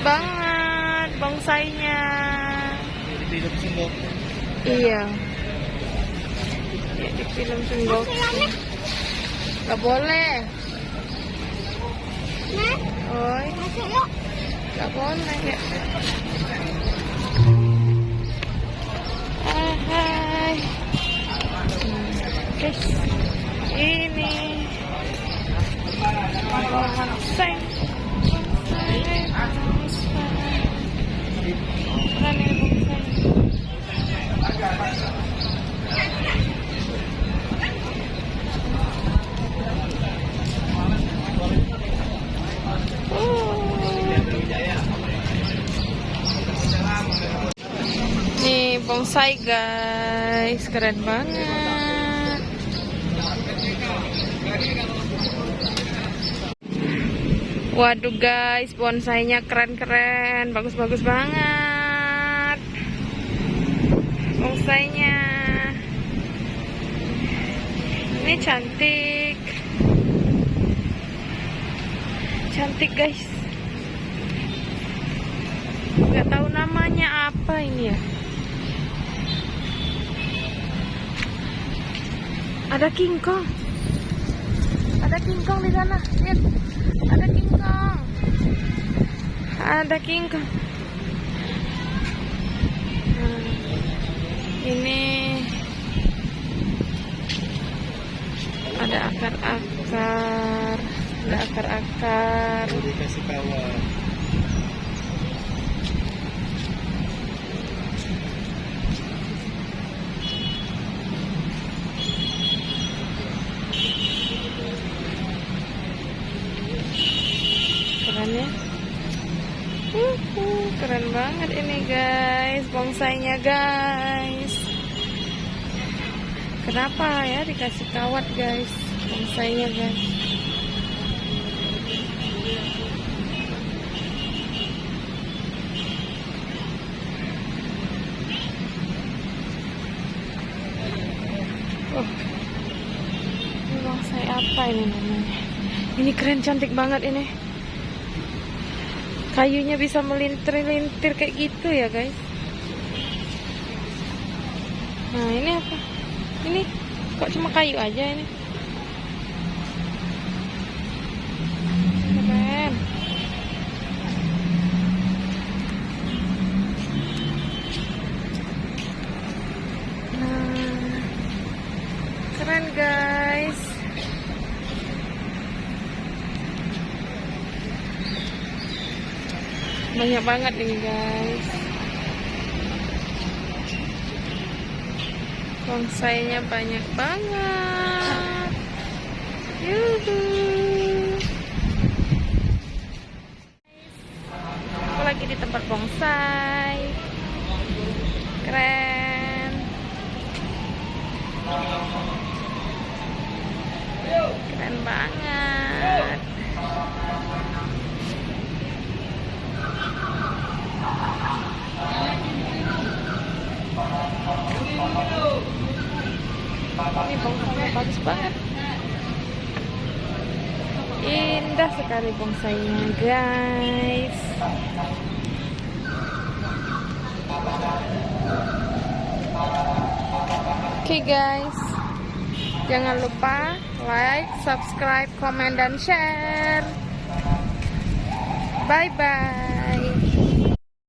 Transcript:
banget bongsainya. Iya. Ya, di film Senggok. Gak boleh. Oi. Gak boleh ya. Hai. Guys, ini bonsai. Nih bonsai guys, keren banget. Waduh guys, bonsainya keren-keren, bagus-bagus banget bonsainya. Ini cantik, cantik guys. Gak tahu namanya apa ini ya. Ada kingkong. Ada kingkong di sana. Lihat. Ada kingkong. Ada kingkong. Nah, ini ada akar-akar. Ada akar-akar. Dikasih kawat. Keren ya. Keren banget ini guys, bongsainya guys. Kenapa ya dikasih kawat guys, bongsainya guys. Oh, ini bonsai apa ini namanya? Ini keren, cantik banget ini. Kayunya bisa melintir-lintir kayak gitu ya guys. Nah ini apa? Ini kok cuma kayu aja ini? Keren. Nah, keren guys. Banyak banget nih guys. Bonsainya banyak banget. Yuhu. Aku lagi di tempat bonsai. Keren. Keren banget. Ini bongsainya bagus banget. Indah sekali bongsainya guys. Oke guys, jangan lupa like, subscribe, komen, dan share. Bye bye.